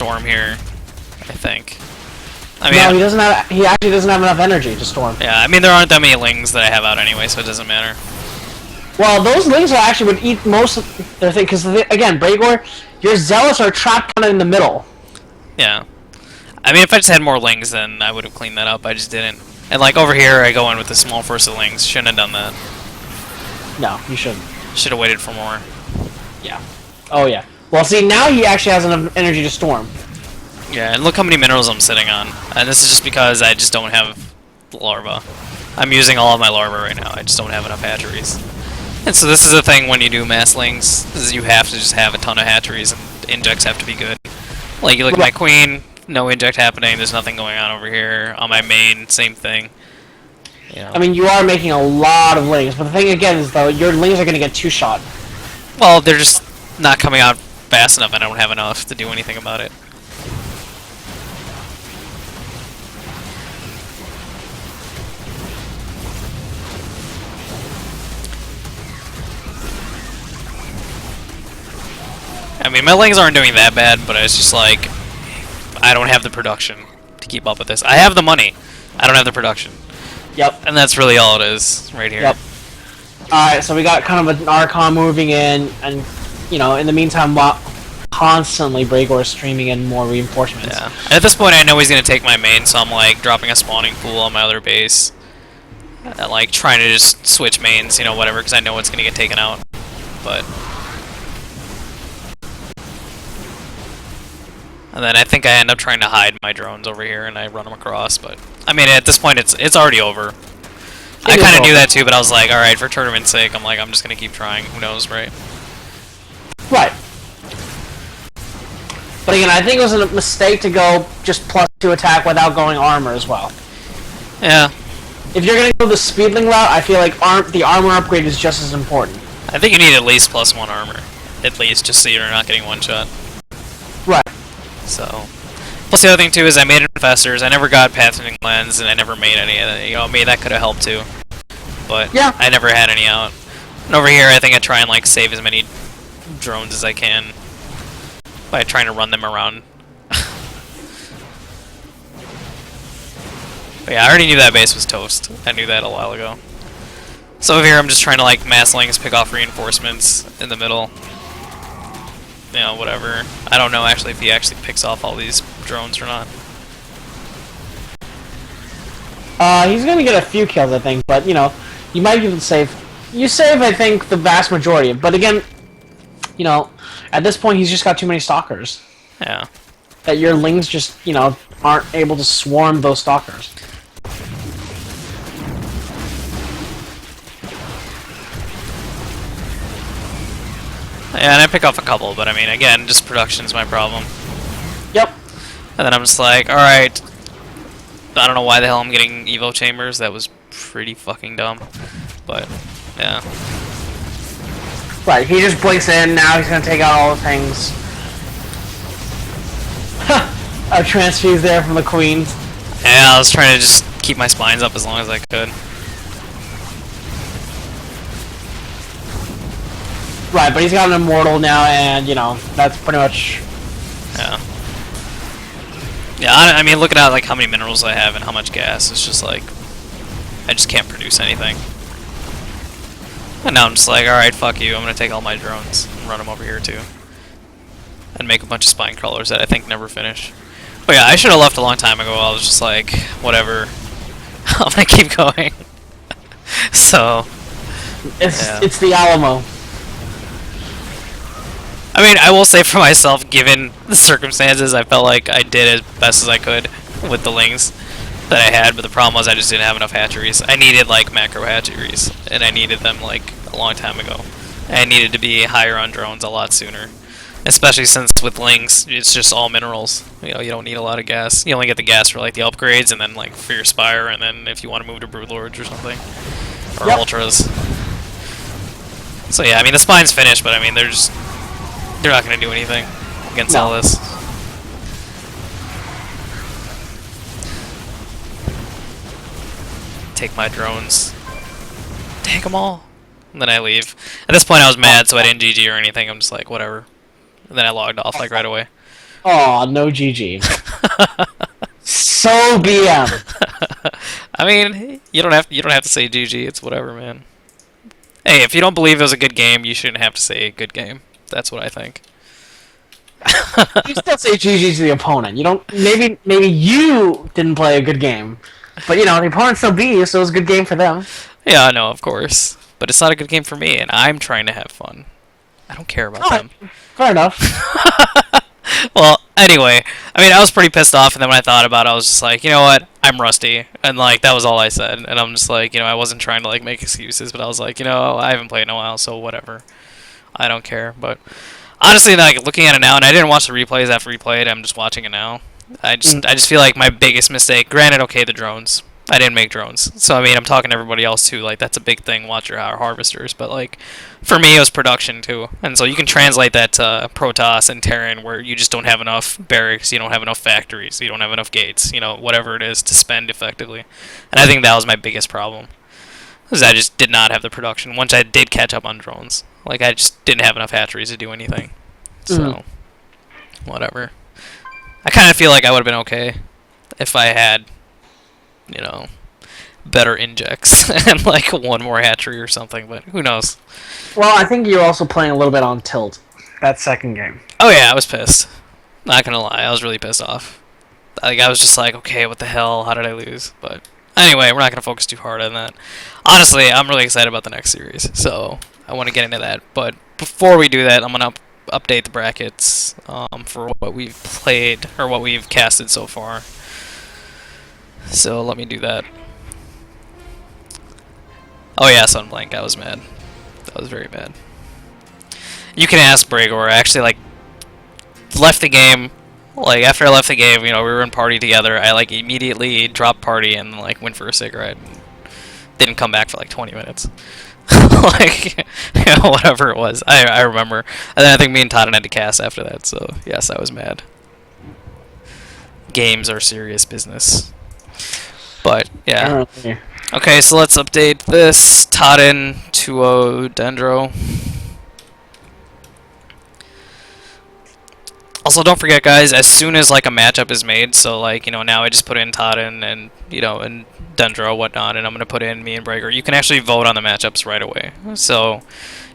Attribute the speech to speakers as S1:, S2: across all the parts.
S1: storm here, I think. I
S2: mean, no, he doesn't have. He actually doesn't have enough energy to storm.
S1: Yeah, I mean there aren't that many lings that I have out anyway, so it doesn't matter.
S2: Well, those lings actually would eat most of their thing because again, Bregor, your zealots are trapped kind of in the middle.
S1: Yeah, I mean if I just had more lings, then I would have cleaned that up. I just didn't. And like over here, I go in with a small force of lings. Shouldn't have done that.
S2: No, you shouldn't.
S1: Should have waited for more.
S2: Yeah. Oh yeah. Well, see, now he actually has enough energy to storm.
S1: Yeah, and look how many minerals I'm sitting on. And this is just because I just don't have larva. I'm using all of my larva right now. I just don't have enough hatcheries. And so this is the thing when you do mass lings, is you have to just have a ton of hatcheries and injects have to be good. Like you look at my queen, no inject happening, there's nothing going on over here. On my main, same thing. You know.
S2: I mean, you are making a lot of lings, but the thing again is though, your lings are going to get two-shot.
S1: Well, they're just not coming out fast enough. I don't have enough to do anything about it. I mean, my lings aren't doing that bad, but it's just like, I don't have the production to keep up with this. I have the money. I don't have the production.
S2: Yep.
S1: And that's really all it is, right here.
S2: Yep. Alright, so we got kind of an Archon moving in, and, you know, in the meantime, constantly Bregor is streaming in more reinforcements.
S1: Yeah. And at this point, I know he's going to take my main, so I'm, like, dropping a spawning pool on my other base. And, like, trying to just switch mains, you know, whatever, because I know it's going to get taken out. But... And then I think I end up trying to hide my drones over here, and I run them across, but... I mean, at this point, it's already over. I kind of knew that too, but I was like, alright, for tournament's sake, I'm like, I'm just going to keep trying. Who knows, right?
S2: Right. But again, I think it was a mistake to go just +2 attack without going armor as well.
S1: Yeah.
S2: If you're going to go the speedling route, I feel like the armor upgrade is just as important.
S1: I think you need at least +1 armor. At least, just so you're not getting one-shot.
S2: Right.
S1: So, plus the other thing too is I made infestors. I never got patenting lens, and I never made any of that. You know, maybe that could have helped too. But yeah, I never had any out. And over here, I think I try and like save as many drones as I can by trying to run them around. But yeah, I already knew that base was toast. I knew that a while ago. So over here, I'm just trying to like mass lings, pick off reinforcements in the middle. You know, whatever. I don't know actually if he actually picks off all these drones or not.
S2: He's gonna get a few kills, I think, but you know, you might even save. You save, I think, the vast majority. But again, you know, at this point, he's just got too many stalkers.
S1: Yeah.
S2: That your lings just, you know, aren't able to swarm those stalkers.
S1: Yeah, and I pick off a couple, but I mean, again, just production's my problem.
S2: Yep.
S1: And then I'm just like, alright, I don't know why the hell I'm getting Evo Chambers, that was pretty fucking dumb. But, yeah.
S2: Right, he just blinks in, now he's gonna take out all the things. A transfuse there from the queen.
S1: Yeah, I was trying to just keep my spines up as long as I could.
S2: Right, but he's got an immortal now, and, you know, that's pretty much...
S1: Yeah. Yeah, I mean, looking at, like, how many minerals I have and how much gas, it's just, like, I just can't produce anything. And now I'm just like, alright, fuck you, I'm gonna take all my drones and run them over here, too. And make a bunch of spine crawlers that I think never finish. But yeah, I should have left a long time ago. I was just like, whatever. I'm gonna keep going. So...
S2: It's the Alamo.
S1: I mean, I will say for myself, given the circumstances, I felt like I did as best as I could with the lings that I had, but the problem was I just didn't have enough hatcheries. I needed, like, macro hatcheries, and I needed them, like, a long time ago. I needed to be higher on drones a lot sooner. Especially since with lings, it's just all minerals. You know, you don't need a lot of gas. You only get the gas for, like, the upgrades, and then, like, for your Spire, and then if you want to move to Broodlords or something. Or Ultras. So yeah, I mean, the spine's finished, but I mean, they're not going to do anything against all this. Take my drones. Take them all. And then I leave. At this point I was mad, so I didn't GG or anything. I'm just like, whatever. And then I logged off like right away.
S2: Oh, no GG. So BM.
S1: I mean, you don't have to say GG. It's whatever, man. Hey, if you don't believe it was a good game, you shouldn't have to say a good game. That's what I think.
S2: You still say GG to the opponent. You don't. Maybe you didn't play a good game, but you know the opponent still beat you, so it was a good game for them.
S1: Yeah, I know, of course. But it's not a good game for me, and I'm trying to have fun. I don't care about them.
S2: Fair enough.
S1: Well, anyway, I mean, I was pretty pissed off, and then when I thought about it, I was just like, you know what? I'm rusty, and like that was all I said. And I'm just like, I wasn't trying to like make excuses, but I was like, I haven't played in a while, so whatever. I don't care. But honestly, like looking at it now, and I didn't watch the replays after we played. I'm just watching it now. I just feel like my biggest mistake. Granted, okay, the drones. I didn't make drones, so I mean, I'm talking to everybody else too. Like that's a big thing. Watch your harvesters, but like for me, it was production too. And so you can translate that to Protoss and Terran, where you just don't have enough barracks, you don't have enough factories, you don't have enough gates, whatever it is to spend effectively. And I think that was my biggest problem, because I just did not have the production. Once I did catch up on drones, like I just didn't have enough hatcheries to do anything. So whatever. I kind of feel like I would have been okay if I had, better injects and like one more hatchery or something, but who knows.
S2: Well, I think you're also playing a little bit on tilt. That second game.
S1: Oh yeah, I was pissed. Not gonna lie, I was really pissed off. Like I was just like, okay, what the hell? How did I lose? But anyway, we're not gonna focus too hard on that. Honestly, I'm really excited about the next series, so I want to get into that. But before we do that, I'm gonna update the brackets for what we've played or what we've casted so far. So let me do that. Oh yeah, Sunblank, I was mad. I was very mad. You can ask Bregor. I actually like left the game. Like after I left the game, we were in party together. I like immediately dropped party and like went for a cigarette. And didn't come back for like 20 minutes. Like whatever it was. I remember. And then I think me and Todd had to cast after that. So yes, I was mad. Games are serious business. But yeah. Okay, so let's update this. Totten 2-0 Dendro. Also, don't forget, guys, as soon as like a matchup is made, so like now I just put in Totten and and Dendro whatnot, and I'm gonna put in me and Breaker. You can actually vote on the matchups right away, so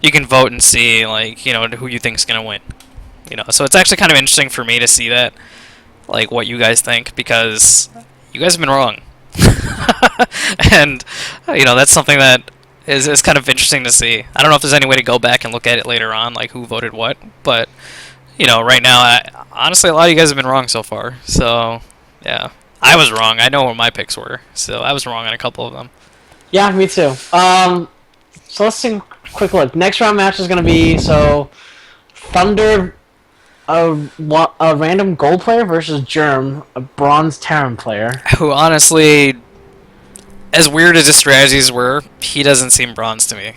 S1: you can vote and see like who you think's gonna win. So it's actually kind of interesting for me to see that, like what you guys think, because you guys have been wrong. And that's something that is kind of interesting to see. I don't know if there's any way to go back and look at it later on, like who voted what, but right now, honestly, a lot of you guys have been wrong so far. So yeah, I was wrong. I know what my picks were, so I was wrong on a couple of them.
S2: Yeah, me too. So let's take a quick look. Next round match is gonna be Thunder, a random gold player versus Germ, a bronze Terran player.
S1: Who honestly, as weird as his strategies were, he doesn't seem bronze to me.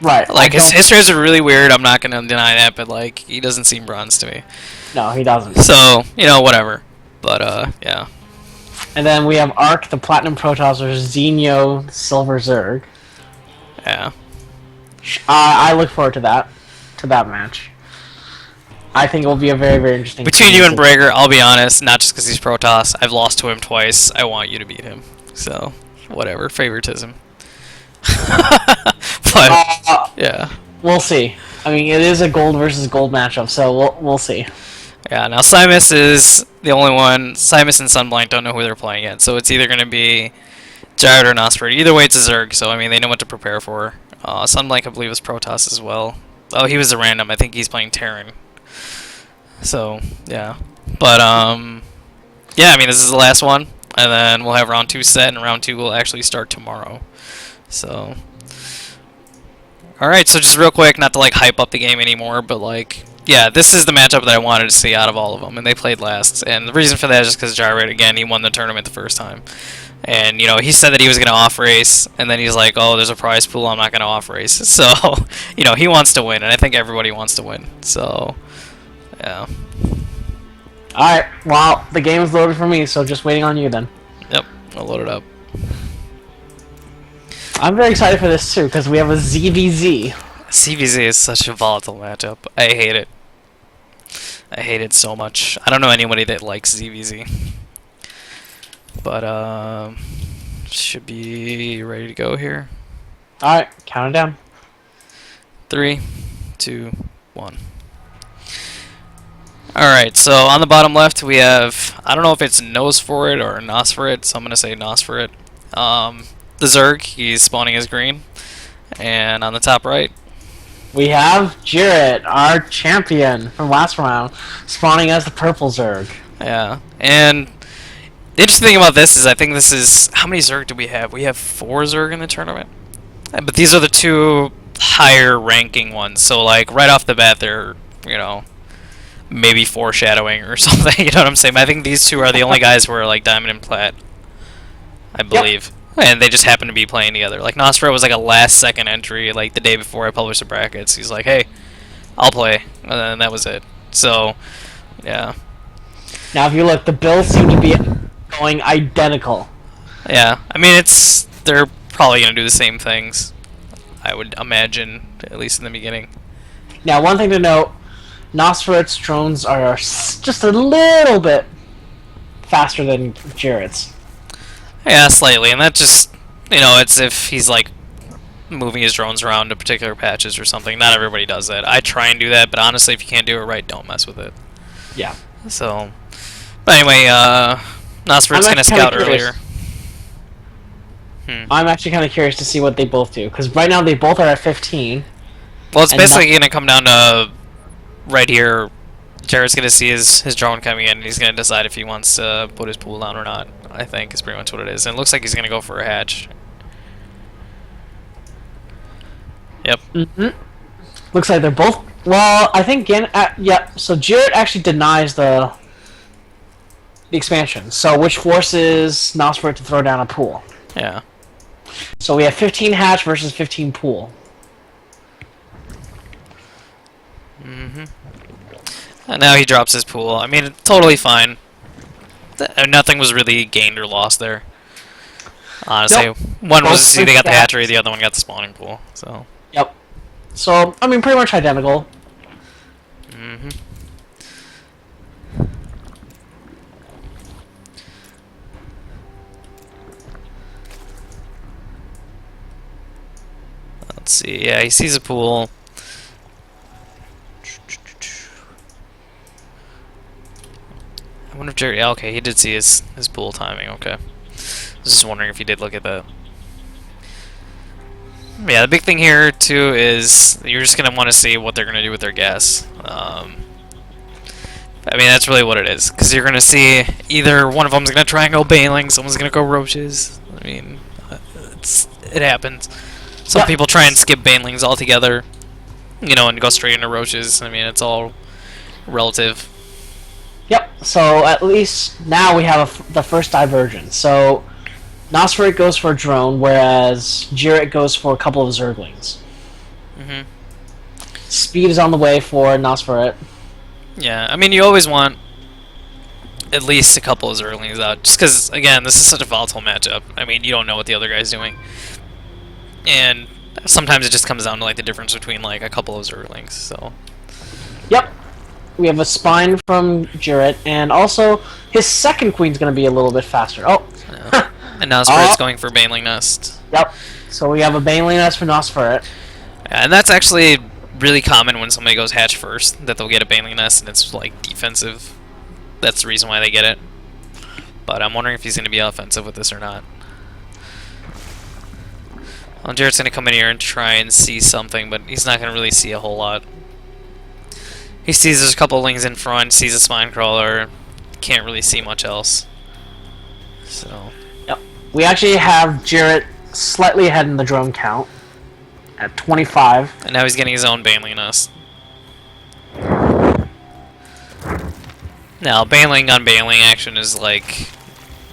S2: Right.
S1: Like his strategies are really weird. I'm not gonna deny that, but like he doesn't seem bronze to me.
S2: No, he doesn't.
S1: So whatever. But yeah.
S2: And then we have Ark, the Platinum Protoss versus Xenio, Silver Zerg.
S1: Yeah.
S2: I look forward to that match. I think it will be a very, very interesting.
S1: Between you and Brager, I'll be honest, not just because he's Protoss. I've lost to him twice. I want you to beat him. So, whatever. Favoritism. But, yeah.
S2: We'll see. I mean, it is a gold versus gold matchup, so we'll see.
S1: Yeah, now Simus is the only one. Simus and Sunblind don't know who they're playing yet, so it's either going to be Jared or Nosferatu. Either way, it's a Zerg, so I mean, they know what to prepare for. Sunblind, I believe, is Protoss as well. Oh, he was a random. I think he's playing Terran. So, yeah. But, yeah, I mean, this is the last one. And then we'll have round 2 set, and round 2 will actually start tomorrow. So, alright, so just real quick, not to, like, hype up the game anymore, but, like, yeah, this is the matchup that I wanted to see out of all of them, and they played last. And the reason for that is just because Gyrate, again, he won the tournament the first time. And, he said that he was going to off-race, and then he's like, oh, there's a prize pool, I'm not going to off-race. So, he wants to win, and I think everybody wants to win. So, yeah.
S2: Alright, well, the game is loaded for me, so just waiting on you then.
S1: Yep, I'll load it up.
S2: I'm very excited for this too, because we have a ZVZ.
S1: CVZ is such a volatile matchup. I hate it. I hate it so much. I don't know anybody that likes ZVZ. But, should be ready to go here.
S2: Alright, count it down.
S1: 3, 2, 1. Alright, so on the bottom left we have, I don't know if it's nose for it or nos for it, so I'm going to say nos for it. The Zerg, he's spawning as green. And on the top right,
S2: we have Jarrett, our champion from last round, spawning as the purple Zerg.
S1: yeah. And the interesting thing about this is I think this is, how many Zerg do we have? We have 4 Zerg in the tournament. But these are the 2 higher ranking ones, so like right off the bat they're, you know, maybe foreshadowing or something, you know what I'm saying? I think these 2 are the only guys who are like Diamond and Plat, I believe. Yep. And they just happen to be playing together. Like Nosferatu was like a last second entry, like the day before I published the brackets. He's like, hey, I'll play. And then that was it. So, yeah.
S2: Now if you look, the builds seem to be going identical.
S1: Yeah, I mean they're probably going to do the same things, I would imagine, at least in the beginning.
S2: Now one thing to note, Nosferatu's drones are just a little bit faster than Jarrett's.
S1: Yeah, slightly, and that just, you know, it's if he's like moving his drones around to particular patches or something. Not everybody does that. I try and do that, but honestly, if you can't do it right, don't mess with it.
S2: Yeah.
S1: So, but anyway, Nosferatu's gonna scout earlier.
S2: I'm actually kind of curious to see what they both do, because right now they both are at 15.
S1: Well, it's basically gonna come down to right here. Jared's gonna see his drone coming in, and he's gonna decide if he wants to put his pool down or not. I think is pretty much what it is. And it looks like he's gonna go for a hatch. Yep.
S2: Looks like they're both. Well, I think yep. So Jared actually denies the expansion, so which forces Nosferatu to throw down a pool.
S1: Yeah.
S2: So we have 15 hatch versus 15 pool.
S1: And now he drops his pool. I mean, totally fine. Nothing was really gained or lost there. Honestly,
S2: nope.
S1: One was either got the hatchery, the other one got the spawning pool. So.
S2: Yep. So I mean, pretty much identical.
S1: Let's see. Yeah, he sees a pool. I wonder if Jerry. Yeah, okay, he did see his pool timing. Okay. I was just wondering if he did look at that. Yeah, the big thing here too is you're just gonna want to see what they're gonna do with their gas. I mean, that's really what it is, because you're gonna see either one of them's gonna try and go Baneling, someone's gonna go Roaches. I mean, it happens. Some people try and skip Banelings altogether, you know, and go straight into Roaches. I mean, it's all relative.
S2: Yep. So at least now we have the first divergence. So Nosferatu goes for a drone, whereas Jarrett goes for a couple of Zerglings. Speed is on the way for Nosferatu.
S1: Yeah, I mean, you always want at least a couple of Zerglings out, just because, again, this is such a volatile matchup. I mean, you don't know what the other guy's doing. And sometimes it just comes down to, like, the difference between, like, a couple of Zerglings, so.
S2: Yep. We have a spine from Jarrett, and also his second queen's going to be a little bit faster. Oh.
S1: Yeah. And Nosferatu's going for Baneling Nest.
S2: Yep. So we have a Baneling Nest for Nosferatu.
S1: Yeah, and that's actually really common when somebody goes hatch first, that they'll get a Baneling Nest, and it's, like, defensive. That's the reason why they get it. But I'm wondering if he's going to be offensive with this or not. Well, Jarrett's going to come in here and try and see something, but he's not going to really see a whole lot. He sees there's a couple of lings in front, sees a spine crawler, can't really see much else. So.
S2: Yep. We actually have Jarrett slightly ahead in the drone count at 25.
S1: And now he's getting his own Baneling Nest. Now, Baneling on Baneling action is, like,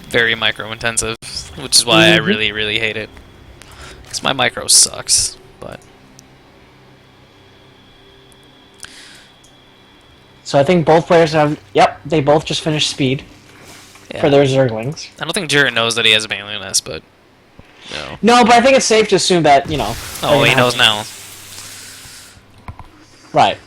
S1: very micro-intensive, which is why I really, really hate it. Because my micro sucks, but...
S2: So I think both players have... Yep, they both just finished speed for their Zerglings.
S1: I don't think Jarrett knows that he has a Baneling Nest, but... No.
S2: No, but I think it's safe to assume that, you know...
S1: Oh, he knows now.
S2: Right.